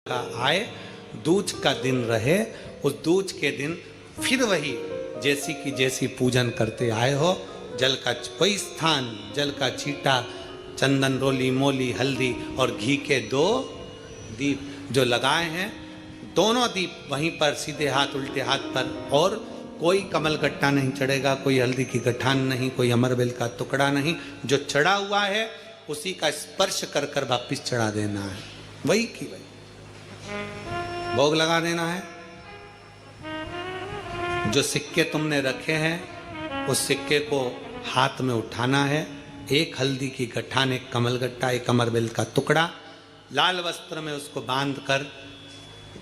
का आए, दूज का दिन रहे, उस दूज के दिन फिर वही जैसी की जैसी पूजन करते आए हो, जल का वही स्थान, जल का छींटा, चंदन रोली मोली हल्दी और घी के 2 दीप जो लगाए हैं, दोनों दीप वहीं पर सीधे हाथ उल्टे हाथ पर, और कोई कमल गट्टा नहीं चढ़ेगा, कोई हल्दी की गठान नहीं, कोई अमरबेल का टुकड़ा नहीं, जो चढ़ा हुआ है उसी का स्पर्श कर कर वापिस चढ़ा देना है, वही की वही भोग लगा देना है। जो सिक्के तुमने रखे हैं उस सिक्के को हाथ में उठाना है, एक हल्दी की गठान, एक कमल गट्टा, एक अमरबेल का टुकड़ा, लाल वस्त्र में उसको बांध कर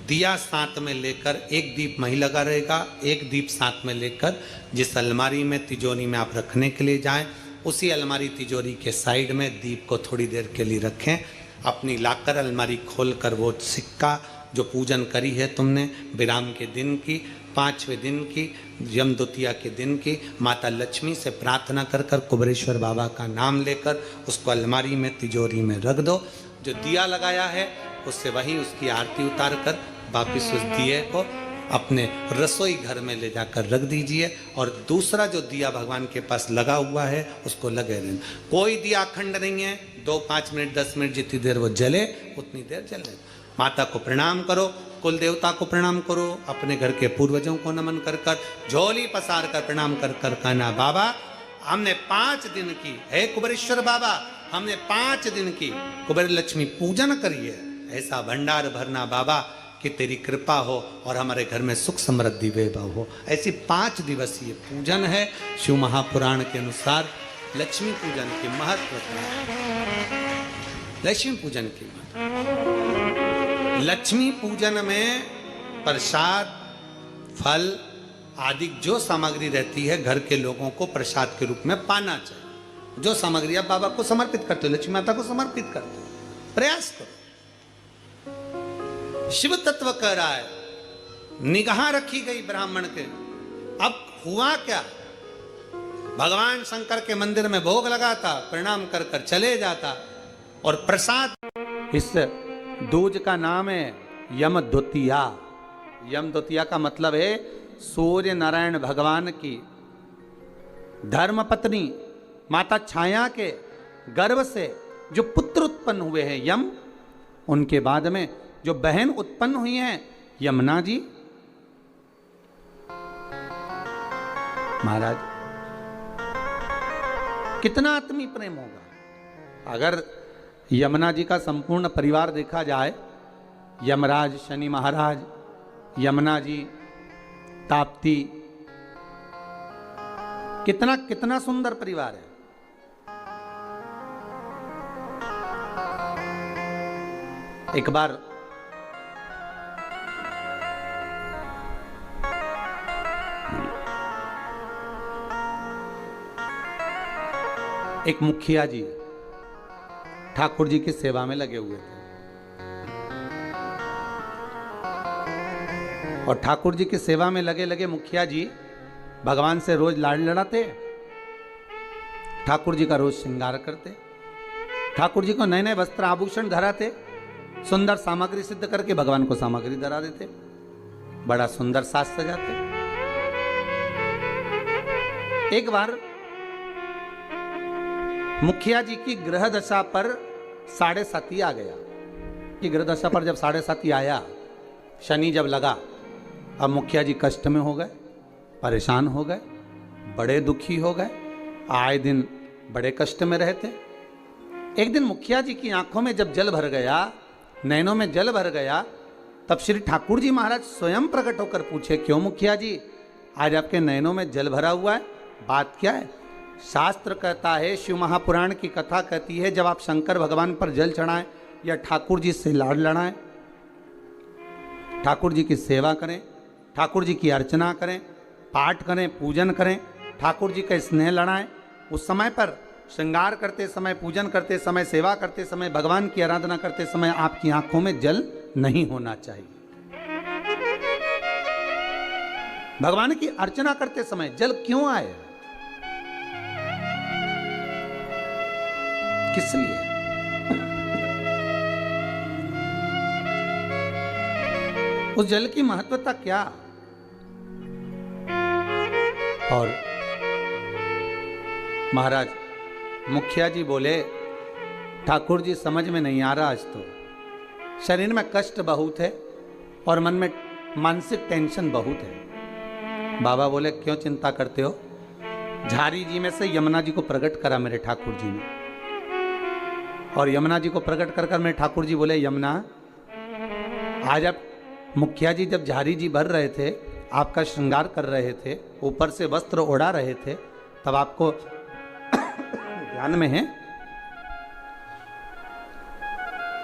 दिया साथ में लेकर, एक दीप वहीं लगा रहेगा, एक दीप साथ में लेकर जिस अलमारी में तिजोरी में आप रखने के लिए जाएं, उसी अलमारी तिजोरी के साइड में दीप को थोड़ी देर के लिए रखें। अपनी लाकर अलमारी खोलकर वो सिक्का जो पूजन करी है तुमने विराम के दिन की, 5वें दिन की, यम द्वितीया के दिन की, माता लक्ष्मी से प्रार्थना कर कर कुबेरेश्वर बाबा का नाम लेकर उसको अलमारी में तिजोरी में रख दो। जो दिया लगाया है उससे वही उसकी आरती उतार कर वापिस उस दिए को अपने रसोई घर में ले जाकर रख दीजिए, और दूसरा जो दिया भगवान के पास लगा हुआ है उसको लगे रहना। कोई दिया अखंड नहीं है, 2, 5 मिनट 10 मिनट जितनी देर वो जले उतनी देर जले। माता को प्रणाम करो, कुल देवता को प्रणाम करो, अपने घर के पूर्वजों को नमन कर कर, झोली पसार कर प्रणाम कर कर कहना, बाबा हमने 5 दिन की, हे कुबेरेश्वर बाबा हमने 5 दिन की कुबेर लक्ष्मी पूजन करी है, ऐसा भंडार भरना बाबा कि तेरी कृपा हो और हमारे घर में सुख समृद्धि वैभव हो। ऐसी 5 दिवसीय पूजन है। शिव महापुराण के अनुसार लक्ष्मी पूजन के महत्व, लक्ष्मी पूजन की लक्ष्मी पूजन में प्रसाद, फल आदि जो सामग्री रहती है घर के लोगों को प्रसाद के रूप में पाना चाहिए। जो सामग्री आप बाबा को समर्पित करते हो, लक्ष्मी माता को समर्पित करते हो, प्रयास करो। शिव तत्व कह रहा है, निगाह रखी गई ब्राह्मण के। अब हुआ क्या, भगवान शंकर के मंदिर में भोग लगाता, प्रणाम कर कर चले जाता, और प्रसाद, इस दूज का नाम है यम द्वितीया। यम द्वितीया का मतलब है सूर्य नारायण भगवान की धर्म पत्नी माता छाया के गर्भ से जो पुत्र उत्पन्न हुए हैं यम, उनके बाद में जो बहन उत्पन्न हुई हैं यमुना जी। महाराज कितना आत्मीय प्रेम होगा अगर यमुना जी का संपूर्ण परिवार देखा जाए, यमराज, शनि महाराज, यमुना जी, ताप्ती, कितना कितना सुंदर परिवार है। एक बार एक मुखिया जी ठाकुर जी की सेवा में लगे हुए थे, और ठाकुर जी की सेवा में लगे लगे मुखिया जी भगवान से रोज लाड़ लड़ाते, ठाकुर जी का रोज श्रृंगार करते, ठाकुर जी को नए नए वस्त्र आभूषण धराते, सुंदर सामग्री सिद्ध करके भगवान को सामग्री धरा देते, बड़ा सुंदर साज सजाते। एक बार मुखिया जी की ग्रह दशा पर 7.5 आ गया। कि ग्रह दशा पर जब 7.5 आया, शनि जब लगा, अब मुखिया जी कष्ट में हो गए, परेशान हो गए, बड़े दुखी हो गए, आए दिन बड़े कष्ट में रहते। एक दिन मुखिया जी की आंखों में जब जल भर गया, नैनों में जल भर गया, तब श्री ठाकुर जी महाराज स्वयं प्रकट होकर पूछे, क्यों मुखिया जी आज आपके नैनों में जल भरा हुआ है, बात क्या है? शास्त्र कहता है, शिव महापुराण की कथा कहती है, जब आप शंकर भगवान पर जल चढ़ाएं या ठाकुर जी से लाड़ लड़ाएं, ठाकुर जी की सेवा करें, ठाकुर जी की अर्चना करें, पाठ करें, पूजन करें, ठाकुर जी का स्नेह लड़ाएं, उस समय पर श्रृंगार करते समय, पूजन करते समय, सेवा करते समय, भगवान की आराधना करते समय आपकी आंखों में जल नहीं होना चाहिए। भगवान की अर्चना करते समय जल क्यों आए, किस लिए? उस जल की महत्वता क्या? और महाराज मुखिया जी बोले, ठाकुर जी समझ में नहीं आ रहा, आज तो शरीर में कष्ट बहुत है और मन में मानसिक टेंशन बहुत है। बाबा बोले, क्यों चिंता करते हो? झारी जी में से यमुना जी को प्रकट करा मेरे ठाकुर जी ने, और यमुना जी को प्रकट कर कर मेरे ठाकुर जी बोले, यमुना आज आप मुखिया जी जब झारी जी भर रहे थे, आपका श्रृंगार कर रहे थे, ऊपर से वस्त्र ओढ़ा रहे थे, तब आपको ध्यान में है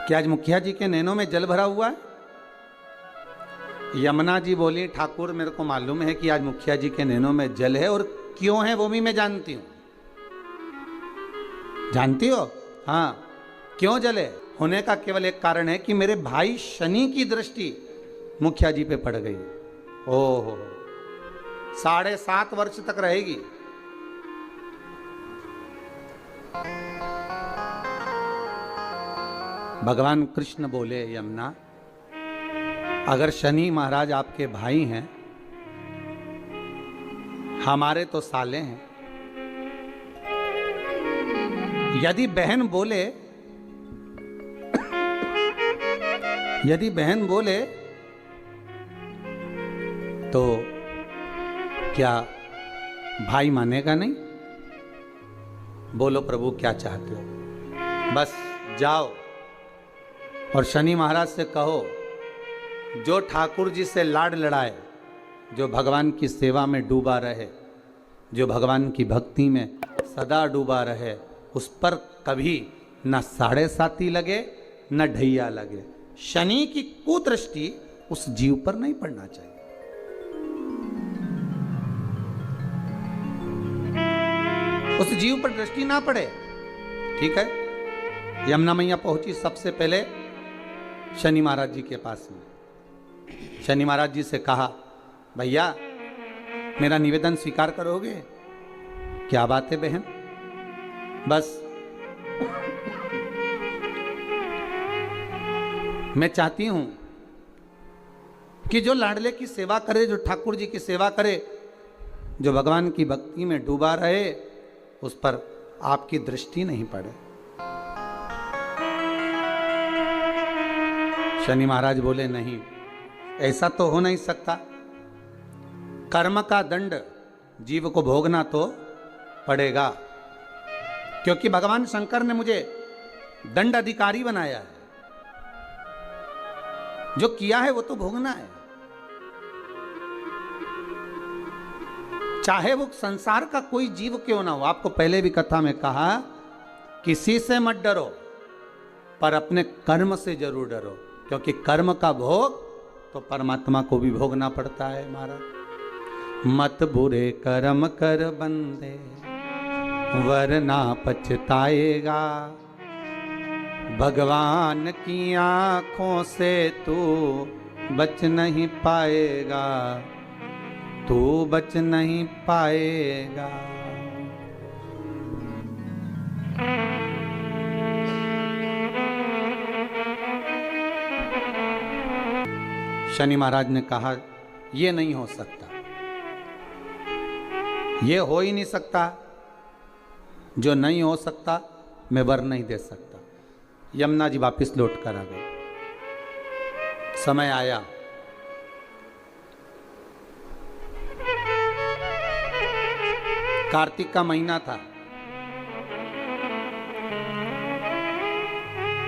कि आज मुखिया जी के नैनों में जल भरा हुआ है? यमुना जी बोली, ठाकुर मेरे को मालूम है कि आज मुखिया जी के नैनों में जल है, और क्यों है वो भी मैं जानती हूं। जानती हो? हाँ, क्यों जल है? होने का केवल एक कारण है कि मेरे भाई शनि की दृष्टि मुखिया जी पे पड़ गई। ओहो, 7.5 वर्ष तक रहेगी। भगवान कृष्ण बोले, यमुना अगर शनि महाराज आपके भाई हैं, हमारे तो साले हैं, यदि बहन बोले तो क्या भाई मानेगा नहीं? बोलो प्रभु क्या चाहते हो? बस जाओ और शनि महाराज से कहो, जो ठाकुर जी से लाड लड़ाए, जो भगवान की सेवा में डूबा रहे, जो भगवान की भक्ति में सदा डूबा रहे, उस पर कभी न 7.5 लगे न ढैया लगे। शनि की कुदृष्टि उस जीव पर नहीं पड़ना चाहिए। उस जीव पर दृष्टि ना पड़े। ठीक है। यमुना मैया पहुंची सबसे पहले शनि महाराज जी के पास में। शनि महाराज जी से कहा, भैया मेरा निवेदन स्वीकार करोगे? क्या बात है बहन? बस मैं चाहती हूं कि जो लाडले की सेवा करे, जो ठाकुर जी की सेवा करे, जो भगवान की भक्ति में डूबा रहे, उस पर आपकी दृष्टि नहीं पड़े। शनि महाराज बोले, नहीं, ऐसा तो हो नहीं सकता। कर्म का दंड जीव को भोगना तो पड़ेगा, क्योंकि भगवान शंकर ने मुझे दंड अधिकारी बनाया है। जो किया है वो तो भोगना है, चाहे वो संसार का कोई जीव क्यों ना हो। आपको पहले भी कथा में कहा, किसी से मत डरो, पर अपने कर्म से जरूर डरो, क्योंकि कर्म का भोग तो परमात्मा को भी भोगना पड़ता है। महाराज, मत बुरे कर्म कर बंदे, वरना पछताएगा। भगवान की आंखों से तू बच नहीं पाएगा, तू बच नहीं पाएगा। शनि महाराज ने कहा, ये नहीं हो सकता, ये हो ही नहीं सकता। जो नहीं हो सकता मैं वर नहीं दे सकता। यमुना जी वापिस लौट कर आ गए। समय आया, कार्तिक का महीना था।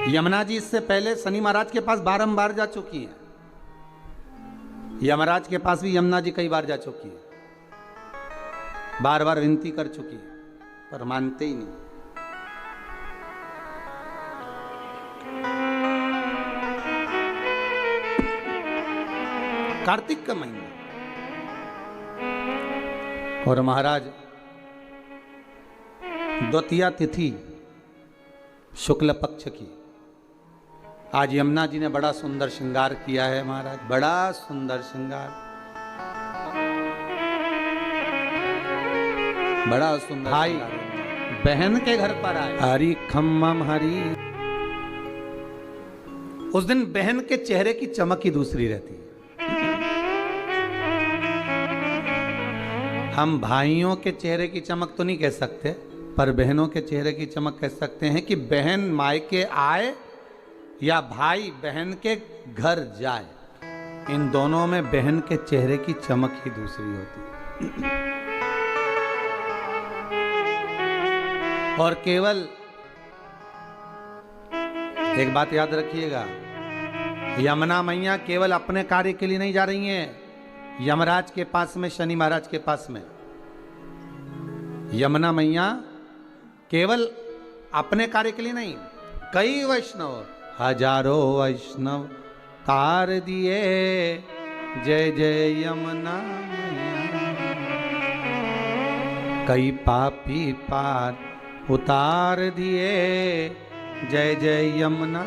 यमुना जी इससे पहले शनि महाराज के पास बारंबार जा चुकी है। यमराज के पास भी यमुना जी कई बार जा चुकी है, बार बार विनती कर चुकी है, पर मानते ही नहीं। कार्तिक का महीना और महाराज द्वितीया तिथि शुक्ल पक्ष की। आज यमुना जी ने बड़ा सुंदर श्रृंगार किया है महाराज, बड़ा सुंदर श्रृंगार, बड़ा सुंदर। भाई बहन के घर पर आए, हरी खम्मम हरी। उस दिन बहन के चेहरे की चमक ही दूसरी रहती है। हम भाइयों के चेहरे की चमक तो नहीं कह सकते, पर बहनों के चेहरे की चमक कह सकते हैं कि बहन मायके आए या भाई बहन के घर जाए, इन दोनों में बहन के चेहरे की चमक ही दूसरी होती है। और केवल एक बात याद रखिएगा, यमुना मैया केवल अपने कार्य के लिए नहीं जा रही हैं यमराज के पास में, शनि महाराज के पास में। यमुना मैया केवल अपने कार्य के लिए नहीं, कई वैष्णव, हजारों वैष्णव तार दिए, जय जय यमुना मैया, कई पापी पार उतार दिए, जय जय यमुना।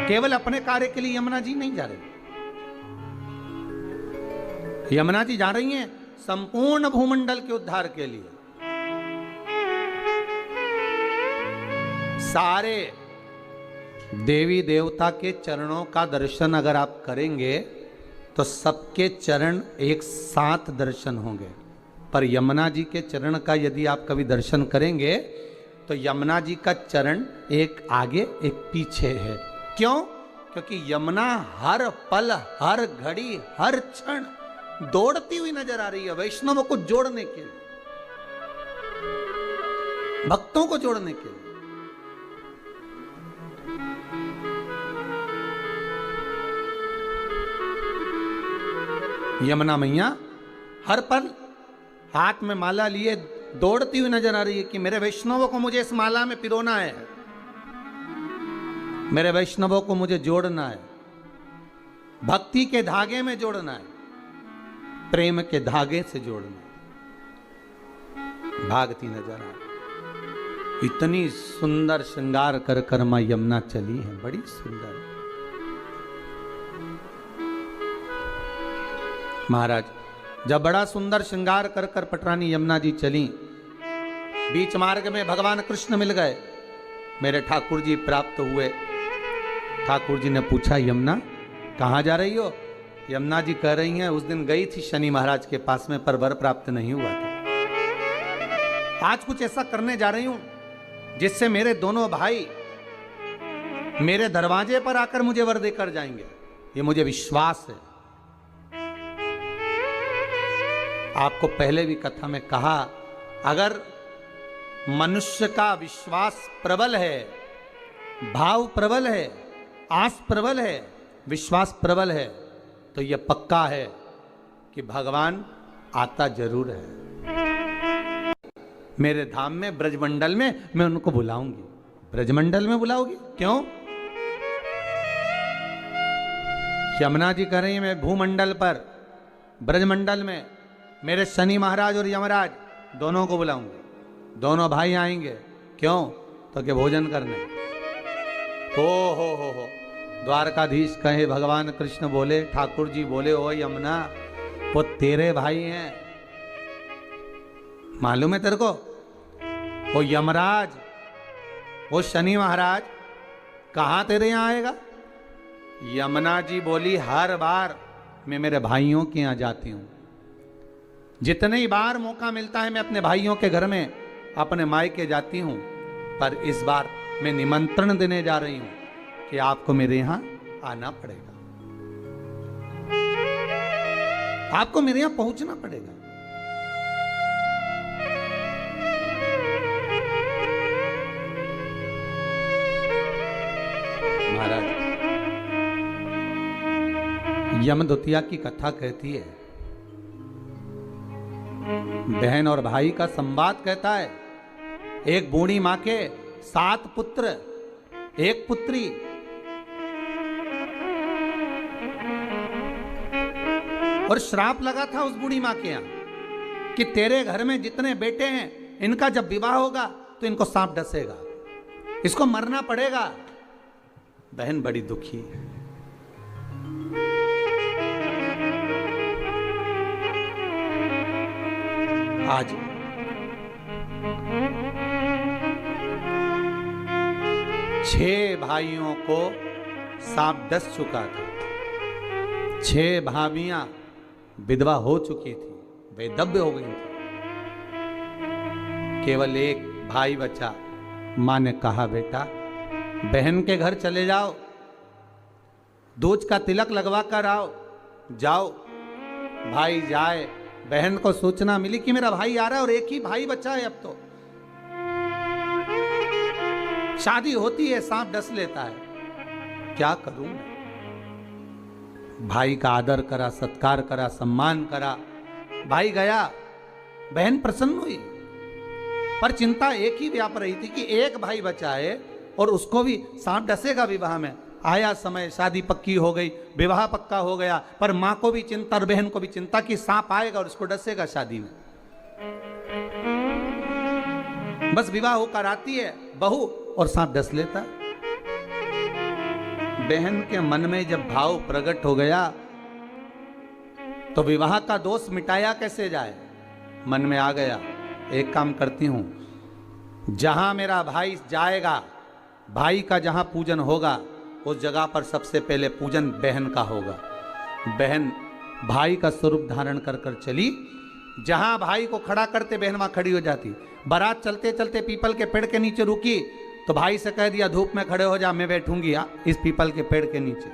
केवल अपने कार्य के लिए यमुना जी नहीं जा रही, यमुना जी जा रही हैं संपूर्ण भूमंडल के उद्धार के लिए। सारे देवी देवता के चरणों का दर्शन अगर आप करेंगे तो सबके चरण एक साथ दर्शन होंगे, पर यमुना जी के चरण का यदि आप कभी दर्शन करेंगे तो यमुना जी का चरण एक आगे एक पीछे है। क्यों? क्योंकि यमुना हर पल, हर घड़ी, हर क्षण दौड़ती हुई नजर आ रही है वैष्णवों को जोड़ने के लिए, भक्तों को जोड़ने के लिए। यमुना मैया हर पल हाथ में माला लिए दौड़ती हुई नजर आ रही है कि मेरे वैष्णवों को मुझे इस माला में पिरोना है, मेरे वैष्णवों को मुझे जोड़ना है, भक्ति के धागे में जोड़ना है, प्रेम के धागे से जोड़ना है। भागती नजर आ रही, इतनी सुंदर श्रृंगार कर कर मां यमुना चली है, बड़ी सुंदर। महाराज जब बड़ा सुंदर श्रृंगार कर कर पटरानी यमुना जी चली, बीच मार्ग में भगवान कृष्ण मिल गए, मेरे ठाकुर जी प्राप्त हुए। ठाकुर जी ने पूछा, यमुना कहाँ जा रही हो? यमुना जी कह रही हैं, उस दिन गई थी शनि महाराज के पास में, पर वर प्राप्त नहीं हुआ था। आज कुछ ऐसा करने जा रही हूं जिससे मेरे दोनों भाई मेरे दरवाजे पर आकर मुझे वर देकर जाएंगे, ये मुझे विश्वास है। आपको पहले भी कथा में कहा, अगर मनुष्य का विश्वास प्रबल है, भाव प्रबल है, आस प्रबल है, विश्वास प्रबल है, तो यह पक्का है कि भगवान आता जरूर है। मेरे धाम में, ब्रजमंडल में मैं उनको बुलाऊंगी। ब्रजमंडल में बुलाओगी? क्यों? यमुना जी कह रही है, मैं भूमंडल पर, ब्रजमंडल में मेरे शनि महाराज और यमराज दोनों को बुलाऊंगे, दोनों भाई आएंगे। क्यों? तो कि भोजन करने। हो द्वारकाधीश कहे, भगवान कृष्ण बोले, ठाकुर जी बोले, ओ यमुना वो तेरे भाई हैं, मालूम है तेरे को? वो यमराज, वो शनि महाराज कहां तेरे यहां आएगा? यमुना जी बोली, हर बार मैं मेरे भाइयों के यहां जाती हूं, जितने ही बार मौका मिलता है मैं अपने भाइयों के घर में, अपने मायके जाती हूं, पर इस बार मैं निमंत्रण देने जा रही हूं कि आपको मेरे यहां आना पड़ेगा, आपको मेरे यहां पहुंचना पड़ेगा। महाराज यमदूतिया की कथा कहती है, बहन और भाई का संवाद कहता है, एक बूढ़ी मां के 7 पुत्र, 1 पुत्री। और श्राप लगा था उस बूढ़ी मां के यहां कि तेरे घर में जितने बेटे हैं, इनका जब विवाह होगा तो इनको सांप डसेगा, इसको मरना पड़ेगा। बहन बड़ी दुखी है। आज 6 भाइयों को सांप डस चुका था, 6 भाभियां विधवा हो चुकी थी, बेदब्य हो गई थी। केवल एक भाई बचा। मां ने कहा, बेटा बहन के घर चले जाओ, दूज का तिलक लगवा कर आओ, जाओ। भाई जाए, बहन को सूचना मिली कि मेरा भाई आ रहा है और एक ही भाई बचा है। अब तो शादी होती है, सांप डस लेता है, क्या करूं मैं? भाई का आदर करा, सत्कार करा, सम्मान करा। भाई गया, बहन प्रसन्न हुई, पर चिंता एक ही व्याप रही थी कि एक भाई बचा है और उसको भी सांप डसेगा विवाह में। आया समय, शादी पक्की हो गई, विवाह पक्का हो गया, पर मां को भी चिंता और बहन को भी चिंता कि सांप आएगा और उसको डसेगा शादी में। बस विवाह होकर आती है बहू और सांप डस लेता। बहन के मन में जब भाव प्रकट हो गया तो विवाह का दोष मिटाया कैसे जाए, मन में आ गया, एक काम करती हूं, जहां मेरा भाई जाएगा, भाई का जहां पूजन होगा, उस जगह पर सबसे पहले पूजन बहन का होगा। बहन भाई का स्वरूप धारण कर कर चली, जहां भाई को खड़ा करते बहन वहां खड़ी हो जाती। बारात चलते चलते पीपल के पेड़ के नीचे रुकी तो भाई से कह दिया, धूप में खड़े हो जा, मैं बैठूंगी इस पीपल के पेड़ के नीचे।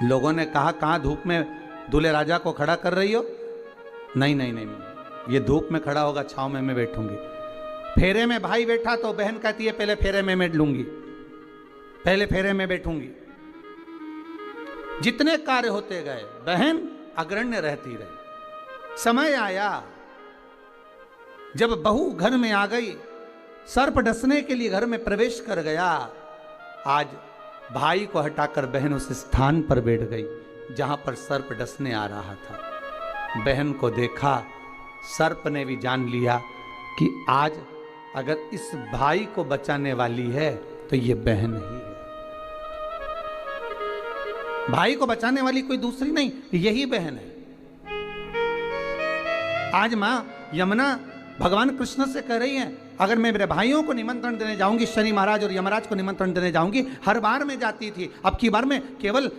लोगों ने कहा, कहां धूप में दूल्हे राजा को खड़ा कर रही हो? नहीं नहीं नहीं, ये धूप में खड़ा होगा, छांव में मैं बैठूंगी। फेरे में भाई बैठा तो बहन कहती है, पहले फेरे में मैं लूंगी, पहले फेरे में बैठूंगी। जितने कार्य होते गए बहन अग्रण्य रहती रही। समय आया जब बहू घर में आ गई, सर्प डसने के लिए घर में प्रवेश कर गया। आज भाई को हटाकर बहन उस स्थान पर बैठ गई जहां पर सर्प डसने आ रहा था। बहन को देखा, सर्प ने भी जान लिया कि आज अगर इस भाई को बचाने वाली है तो ये बहन ही है। भाई को बचाने वाली कोई दूसरी नहीं, यही बहन है। आज मां यमुना भगवान कृष्ण से कह रही है, अगर मैं मेरे भाइयों को निमंत्रण देने जाऊंगी, शनि महाराज और यमराज को निमंत्रण देने जाऊंगी, हर बार मैं जाती थी, अब की बार मैं केवल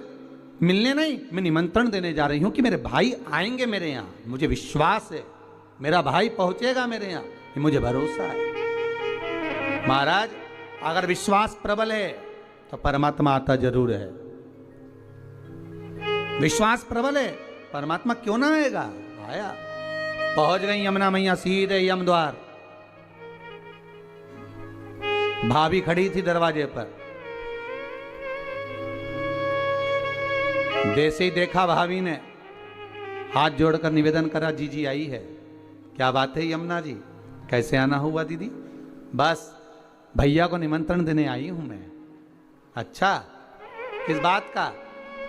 मिलने नहीं, मैं निमंत्रण देने जा रही हूं कि मेरे भाई आएंगे मेरे यहां, मुझे विश्वास है मेरा भाई पहुंचेगा मेरे यहां, ये मुझे भरोसा है। महाराज अगर विश्वास प्रबल है तो परमात्मा आता जरूर है। विश्वास प्रबल है, परमात्मा क्यों ना आएगा? आया। पहुंच गई यमुना मैया सीधे यम द्वार। भाभी खड़ी थी दरवाजे पर। जैसे ही देखा भाभी ने हाथ जोड़कर निवेदन करा, जीजी आई है। क्या बात है यमुना जी, कैसे आना हुआ दीदी? बस भैया को निमंत्रण देने आई हूं मैं। अच्छा, किस बात का?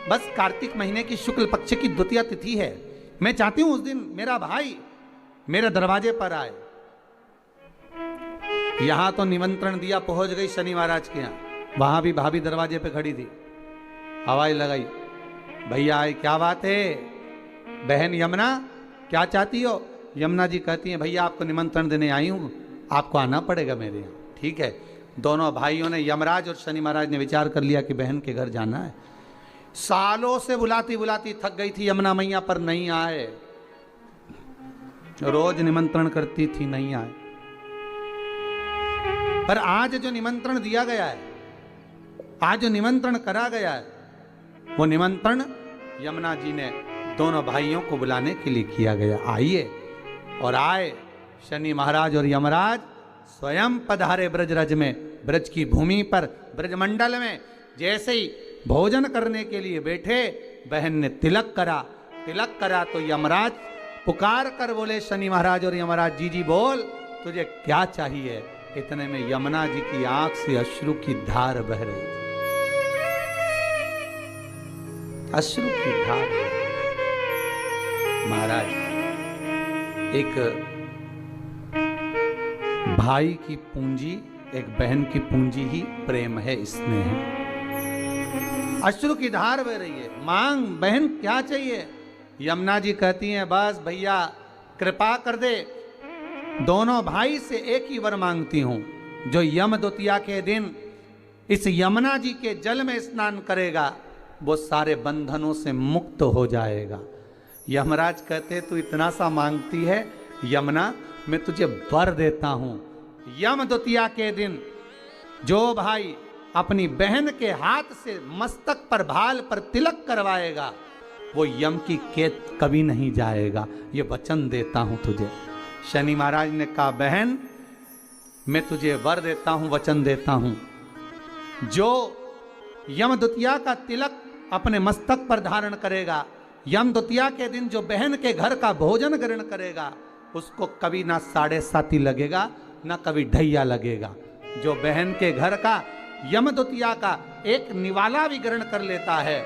बस कार्तिक महीने की शुक्ल पक्ष की द्वितीया तिथि है, मैं चाहती हूं उस दिन मेरा भाई मेरे दरवाजे पर आए। यहां तो निमंत्रण दिया, पहुंच गई शनि महाराज के यहां, वहां भी भाभी दरवाजे पे खड़ी थी, हवाई लगाई, भैया आए। क्या बात है बहन यमुना, क्या चाहती हो? यमुना जी कहती हैं, भैया आपको निमंत्रण देने आई हूं, आपको आना पड़ेगा मेरे यहाँ। ठीक है। दोनों भाइयों ने, यमराज और शनि महाराज ने विचार कर लिया कि बहन के घर जाना है। सालों से बुलाती बुलाती थक गई थी यमुना मैया, पर नहीं आए। रोज निमंत्रण करती थी, नहीं आए। पर आज जो निमंत्रण दिया गया है, आज जो निमंत्रण करा गया है, वो निमंत्रण यमुना जी ने दोनों भाइयों को बुलाने के लिए किया गया। आइए। और आए शनि महाराज और यमराज स्वयं पधारे ब्रजरज में, ब्रज की भूमि पर, ब्रजमंडल में। जैसे ही भोजन करने के लिए बैठे, बहन ने तिलक करा। तिलक करा तो यमराज पुकार कर बोले, शनि महाराज और यमराज, जी जी बोल, तुझे क्या चाहिए? इतने में यमुना जी की आंख से अश्रु की धार बह रही थी, अश्रु की धार। महाराज, एक भाई की पूंजी, एक बहन की पूंजी ही प्रेम है, स्नेह है। अश्रु की धार बह रही है। मांग बहन, क्या चाहिए? यमुना जी कहती हैं, बस भैया कृपा कर दे, दोनों भाई से एक ही वर मांगती हूं, जो यम द्वितीया के दिन इस यमुना जी के जल में स्नान करेगा वो सारे बंधनों से मुक्त हो जाएगा। यमराज कहते तू इतना सा मांगती है यमुना, मैं तुझे वर देता हूं। यम द्वितीया के दिन जो भाई अपनी बहन के हाथ से मस्तक पर भाल पर तिलक करवाएगा वो यम की कैद कभी नहीं जाएगा, ये वचन देता हूं तुझे। शनि महाराज ने कहा बहन मैं तुझे वर देता हूं, वचन देता हूं, जो यम द्वितीया का तिलक अपने मस्तक पर धारण करेगा, यम द्वितीया के दिन जो बहन के घर का भोजन ग्रहण करेगा उसको कभी ना साढ़े साती लगेगा ना कभी ढैया लगेगा। जो बहन के घर का यम द्वितीया का एक निवाला भी ग्रहण कर लेता है,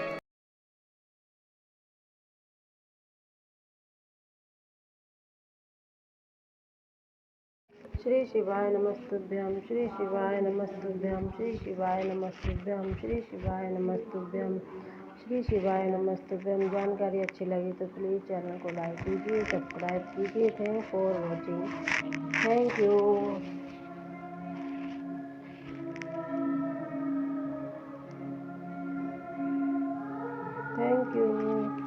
श्री शिवाय नमस्तुभ्यं, श्री शिवाय नमस्तुभ्यं, श्री शिवाय नमस्तुभ्यं, श्री शिवाय नमस्तुभ्यं, श्री शिवाय नमस्तुभ्यं। जानकारी अच्छी लगी तो प्लीज़ चैनल को लाइक कीजिए, सब्सक्राइब कीजिए। Thank for watching, thank you. Thank you.